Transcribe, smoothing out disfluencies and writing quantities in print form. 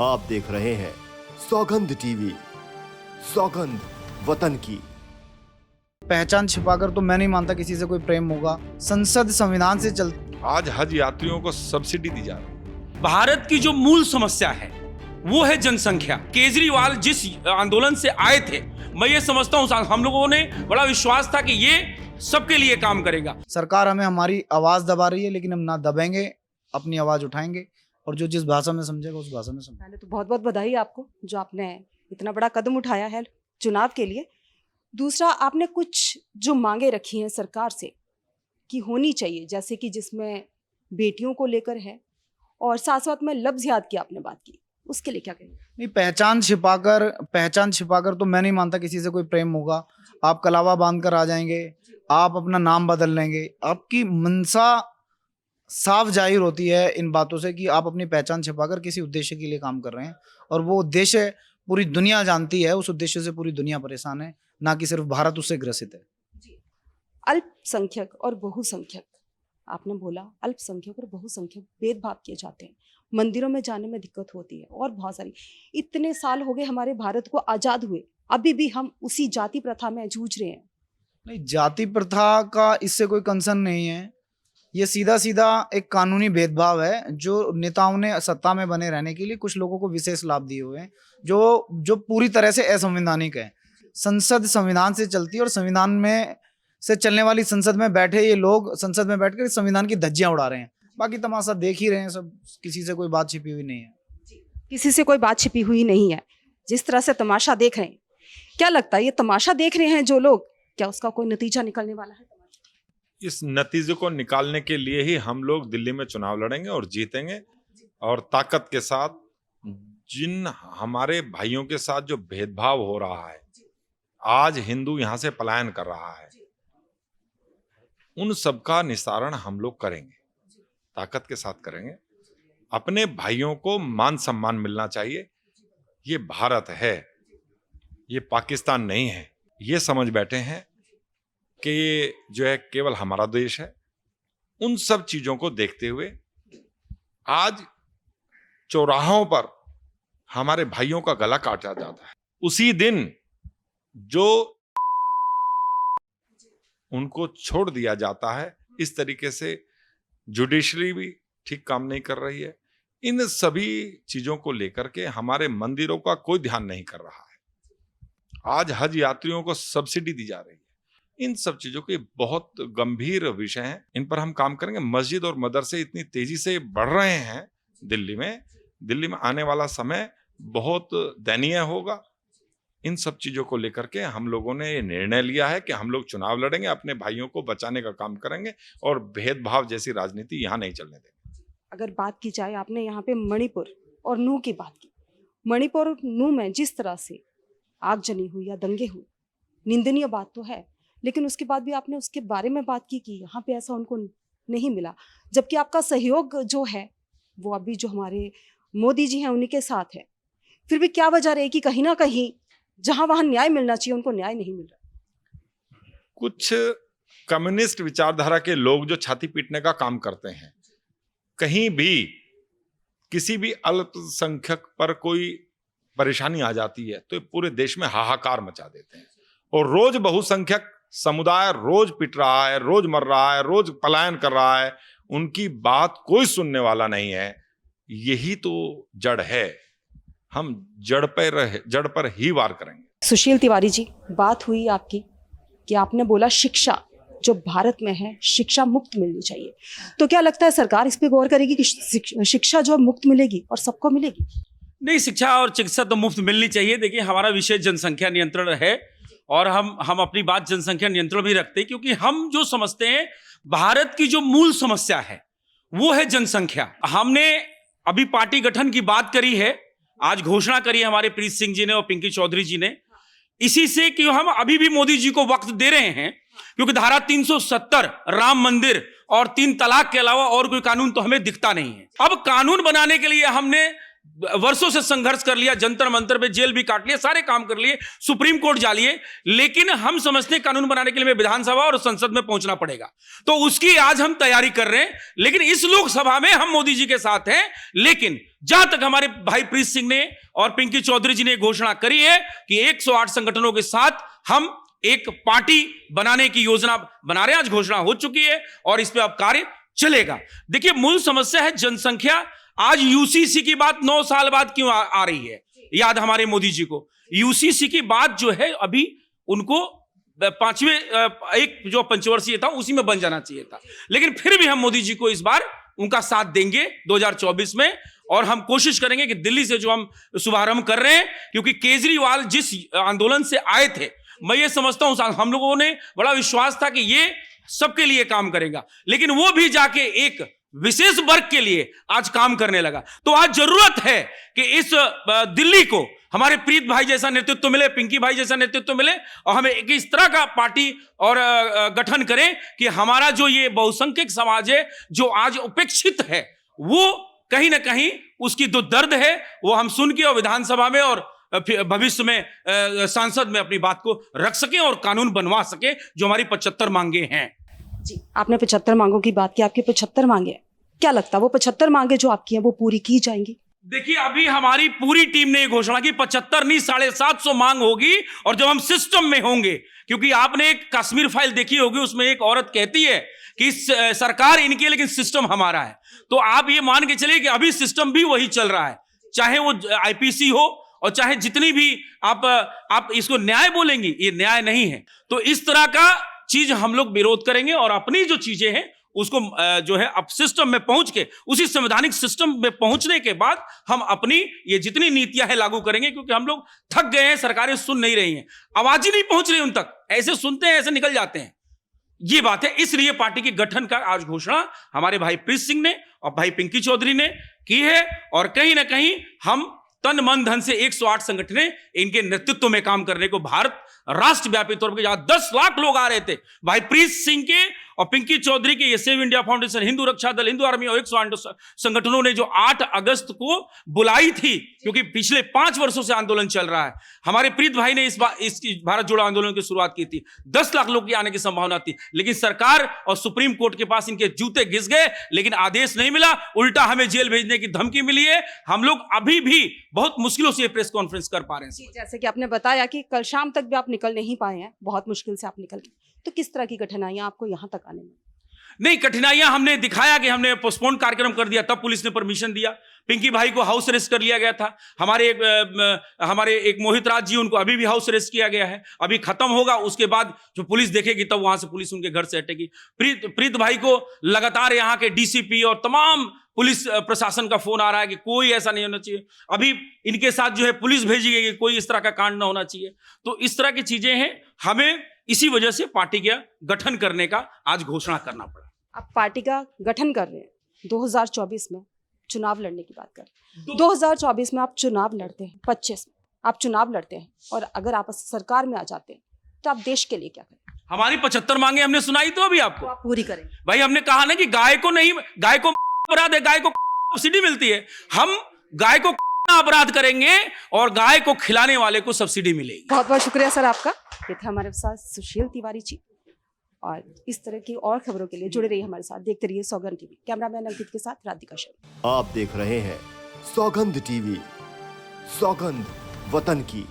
आप देख रहे हैं सौगंध टीवी, सौगंध वतन की। पहचान छिपाकर तो मैं नहीं मानता किसी से कोई प्रेम होगा। संसद संविधान से चल आज हज यात्रियों को सब्सिडी दी जा रही है। भारत की जो मूल समस्या है वो है जनसंख्या। केजरीवाल जिस आंदोलन से आए थे, मैं ये समझता हूँ हम लोगों ने बड़ा विश्वास था कि ये सबके लिए काम करेगा। सरकार हमें हमारी आवाज दबा रही है, लेकिन हम ना दबेंगे, अपनी आवाज उठाएंगे और जो जिस भाषा में समझेगा उस भाषा में समझेगा। पहले तो बहुत बहुत बधाई आपको जो आपने इतना बड़ा कदम उठाया है चुनाव के लिए। दूसरा, आपने कुछ जो मांगे रखी हैं सरकार से कि होनी चाहिए, जैसे कि जिसमें बेटियों को लेकर है और साथ साथ में लफ्ज़ियात की आपने बात की, उसके लिए क्या कहेंगे? नहीं, पहचान छिपाकर तो मैं नहीं मानता किसी से कोई प्रेम होगा। आप कलावा बांध कर आ जाएंगे, आप अपना नाम बदल लेंगे। आपकी मंशा साफ जाहिर होती है इन बातों से कि आप अपनी पहचान छिपाकर किसी उद्देश्य के लिए काम कर रहे हैं, और वो उद्देश्य पूरी दुनिया जानती है। उस उद्देश्य से पूरी दुनिया परेशान है, ना कि सिर्फ भारत उससे ग्रसित है। अल्पसंख्यक और बहुसंख्यक, आपने बोला अल्पसंख्यक और बहुसंख्यक भेदभाव किए जाते हैं, मंदिरों में जाने में दिक्कत होती है और बहुत सारी। इतने साल हो गए हमारे भारत को आज़ाद हुए, अभी भी हम उसी जाति प्रथा में जूझ रहे हैं। नहीं, जाति प्रथा का इससे कोई कंसर्न नहीं है। ये सीधा सीधा एक कानूनी भेदभाव है जो नेताओं ने सत्ता में बने रहने के लिए कुछ लोगों को विशेष लाभ दिए हुए हैं, जो पूरी तरह से असंवैधानिक है। संसद संविधान से चलती है और संविधान में से चलने वाली संसद में बैठे ये लोग संसद में बैठकर संविधान की धज्जियां उड़ा रहे हैं। बाकी तमाशा देख ही रहे हैं सब, किसी से कोई बात छिपी हुई नहीं है। किसी से कोई बात छिपी हुई नहीं है। जिस तरह से तमाशा देख रहे हैं, क्या लगता है ये तमाशा देख रहे हैं जो लोग, क्या उसका कोई नतीजा निकलने वाला है? इस नतीजे को निकालने के लिए ही हम लोग दिल्ली में चुनाव लड़ेंगे और जीतेंगे, और ताकत के साथ। जिन हमारे भाइयों के साथ जो भेदभाव हो रहा है, आज हिंदू यहां से पलायन कर रहा है, उन सबका निस्तारण हम लोग करेंगे, ताकत के साथ करेंगे। अपने भाइयों को मान सम्मान मिलना चाहिए। ये भारत है, ये पाकिस्तान नहीं है। ये समझ बैठे हैं कि ये जो है केवल हमारा देश है। उन सब चीजों को देखते हुए आज चौराहों पर हमारे भाइयों का गला काटा जाता है। उसी दिन जो उनको छोड़ दिया जाता है। इस तरीके से जुडिशरी भी ठीक काम नहीं कर रही है। इन सभी चीजों को लेकर के हमारे मंदिरों का कोई ध्यान नहीं कर रहा है। आज हज यात्रियों को सब्सिडी दी जा रही है। इन सब चीजों के बहुत गंभीर विषय हैं, इन पर हम काम करेंगे। मस्जिद और मदरसे इतनी तेजी से बढ़ रहे हैं दिल्ली में आने वाला समय बहुत दयनीय होगा। इन सब चीजों को लेकर के हम लोगों ने ये निर्णय लिया है कि हम लोग चुनाव लड़ेंगे, अपने भाइयों को बचाने का काम करेंगे और भेदभाव जैसी राजनीति यहाँ नहीं चलने देंगे। अगर बात की जाए, आपने यहाँ पे मणिपुर और नू की बात की। मणिपुर और नू में जिस तरह से आगजनी हुई या दंगे हुए, निंदनीय बात तो है, लेकिन उसके बाद भी आपने उसके बारे में बात की कि यहाँ पे ऐसा उनको नहीं मिला, जबकि आपका सहयोग जो है वो अभी जो हमारे मोदी जी हैं उन्हीं के साथ है। फिर भी क्या वजह रही कि कहीं ना कहीं जहां वहां न्याय मिलना चाहिए उनको न्याय नहीं मिल रहा? कुछ कम्युनिस्ट विचारधारा के लोग जो छाती पीटने का काम करते हैं, कहीं भी किसी भी अल्पसंख्यक पर कोई परेशानी आ जाती है तो पूरे देश में हाहाकार मचा देते हैं। और रोज बहुसंख्यक समुदाय रोज पिट रहा है, रोज मर रहा है, रोज पलायन कर रहा है। उनकी बात कोई सुनने वाला नहीं है। यही तो जड़ है। हम जड़ पर ही वार करेंगे। सुशील तिवारी जी, बात हुई आपकी कि आपने बोला शिक्षा जो भारत में है, शिक्षा मुफ्त मिलनी चाहिए। तो क्या लगता है सरकार इस पे गौर करेगी कि शिक्षा जो मुफ्त मिलेगी और सबको मिलेगी? नहीं, शिक्षा और चिकित्सा तो मुफ्त मिलनी चाहिए। देखिए, हमारा विषय जनसंख्या नियंत्रण है और हम अपनी बात जनसंख्या नियंत्रण भी रखते हैं, क्योंकि हम जो समझते हैं भारत की जो मूल समस्या है वो है जनसंख्या। हमने अभी पार्टी गठन की बात करी है, आज घोषणा करी है हमारे प्रीत सिंह जी ने और पिंकी चौधरी जी ने, इसी से कि हम अभी भी मोदी जी को वक्त दे रहे हैं, क्योंकि धारा 370 राम मंदिर और 3 तलाक के अलावा और कोई कानून तो हमें दिखता नहीं है। अब कानून बनाने के लिए हमने वर्षों से संघर्ष कर लिया, जंतर मंतर पे जेल भी काट लिया, सारे काम कर लिए, सुप्रीम कोर्ट जा लिए, लेकिन हम समझते हैं कानून बनाने के लिए हमें विधानसभा और संसद में पहुंचना पड़ेगा। तो उसकी आज हम तैयारी कर रहे हैं, लेकिन इस लोकसभा में हम मोदी जी के साथ हैं। लेकिन जहां तक हमारे भाई प्रीत सिंह ने और पिंकी चौधरी जी ने घोषणा करी है कि 108 संगठनों के साथ हम एक पार्टी बनाने की योजना बना रहे हैं, आज घोषणा हो चुकी है और इस पे अब कार्य चलेगा। देखिए, मूल समस्या है जनसंख्या। आज यूसीसी की बात 9 साल बाद क्यों आ रही है? याद हमारे मोदी जी को यूसीसी की बात जो है, अभी उनको एक जो पंचवर्षीय था उसी में बन जाना चाहिए था, लेकिन फिर भी हम मोदी जी को इस बार उनका साथ देंगे 2024 में, और हम कोशिश करेंगे कि दिल्ली से जो हम शुभारंभ कर रहे हैं, क्योंकि केजरीवाल जिस आंदोलन से आए थे, मैं ये समझता हूं हम लोगों ने बड़ा विश्वास था कि ये सबके लिए काम करेगा, लेकिन वो भी जाके एक विशेष वर्ग के लिए आज काम करने लगा। तो आज जरूरत है कि इस दिल्ली को हमारे प्रीत भाई जैसा नेतृत्व मिले, पिंकी भाई जैसा नेतृत्व मिले, और हमें एक इस तरह का पार्टी और गठन करें कि हमारा जो ये बहुसंख्यक समाज है, जो आज उपेक्षित है, वो कहीं ना कहीं उसकी जो दर्द है वो हम सुन के और विधानसभा में और भविष्य में सांसद में अपनी बात को रख सके और कानून बनवा सके, जो हमारी 75 मांगे हैं। जी, आपने 75 मांगों की बात की, आपकी 75 मांगे हैं, क्या लगता है वो 75 मांगे जो आपकी हैं वो पूरी की जाएंगी? देखिए, अभी हमारी पूरी टीम ने घोषणा की 75 नहीं 750 मांग होगी, और जब हम सिस्टम में होंगे, क्योंकि आपने एक कश्मीर फाइल देखी होगी, उसमें एक औरत कहती है कि सरकार इनकी है लेकिन सिस्टम हमारा है। तो आप ये मान के चलिए कि अभी सिस्टम भी वही चल रहा है, चाहे वो आईपीसी हो और चाहे जितनी भी आप इसको न्याय बोलेंगी, ये न्याय नहीं है। तो इस तरह का चीज हम लोग विरोध करेंगे, और अपनी जो चीजें हैं उसको जो है अब सिस्टम में पहुंच के, उसी संवैधानिक सिस्टम में पहुंचने के बाद हम अपनी ये जितनी नीतियां हैं लागू करेंगे, क्योंकि हम लोग थक गए हैं, सरकारें सुन नहीं रही हैं, आवाज ही नहीं पहुंच रही उन तक, ऐसे सुनते हैं ऐसे निकल जाते हैं। ये बात है, इसलिए पार्टी के गठन का आज घोषणा हमारे भाई प्रीत सिंह ने और भाई पिंकी चौधरी ने की है, और कहीं ना कहीं हम तन मन धन से 108 संगठनें इनके नेतृत्व में काम करने को, भारत राष्ट्रव्यापी तौर पर जहां 10 लाख लोग आ रहे थे, भाई प्रीत सिंह के और पिंकी चौधरी के, ये सेव इंडिया फाउंडेशन, हिंदू रक्षा दल, हिंदू आर्मी और 108 संगठनों ने जो 8 अगस्त को बुलाई थी, क्योंकि पिछले 5 वर्षों से आंदोलन चल रहा है, हमारे प्रीत भाई ने इस भारत जोड़ो आंदोलन की शुरुआत की थी, 10 लाख लोग की आने की संभावना थी, लेकिन सरकार और सुप्रीम कोर्ट के पास इनके जूते घिस गए, लेकिन आदेश नहीं मिला, उल्टा हमें जेल भेजने की धमकी मिली है। हम लोग अभी भी बहुत मुश्किलों से प्रेस कॉन्फ्रेंस कर पा रहे हैं। जैसे कि आपने बताया कि कल शाम तक भी आप निकल नहीं पाए हैं, बहुत मुश्किल से आप निकल गए, तो किस तरह की कठिनाइयां आपको यहाँ तक आने में? नहीं, कठिनाइयां हमने दिखाया कि हमने पोस्टपोन कार्यक्रम कर दिया, तब पुलिस ने परमिशन दिया। पिंकी भाई को हाउस अरेस्ट कर लिया गया था, हमारे एक मोहित राज जी, उनको अभी भी हाउस अरेस्ट किया गया है, अभी खत्म होगा, उसके बाद जो पुलिस देखेगी तब वहां से पुलिस उनके घर से हटेगी। प्रीत भाई को लगातार यहाँ के डीसीपी और तमाम पुलिस प्रशासन का फोन आ रहा है कि कोई ऐसा नहीं होना चाहिए, अभी इनके साथ जो है पुलिस भेजी गई, कोई इस तरह का कांड ना होना चाहिए। तो इस तरह की चीजें हैं, हमें इसी वजह से पार्टी का गठन करने का आज घोषणा करना पड़ा। आप पार्टी का गठन कर रहे हैं, 2024 में चुनाव लड़ने की बात कर रहे हैं, 2024 में आप चुनाव लड़ते हैं, 25 में आप चुनाव लड़ते हैं, और अगर आप सरकार में आ जाते हैं तो आप देश के लिए क्या करें? हमारी 75 मांगे हमने सुनाई तो अभी आपको, तो आप पूरी करें। भाई हमने कहा ना कि गाय को अपराध है, गाय को सब्सिडी मिलती है, हम गाय को अपराध करेंगे और गाय को खिलाने वाले को सब्सिडी मिलेगी। बहुत बहुत शुक्रिया सर आपका। ये थे हमारे साथ सुशील तिवारी जी, और इस तरह की और खबरों के लिए जुड़े रहिए हमारे साथ, देखते रहिए सौगंध टीवी। कैमरामैन अंकित के साथ राधिका शर्मा। आप देख रहे हैं सौगंध टीवी, सौगंध वतन की।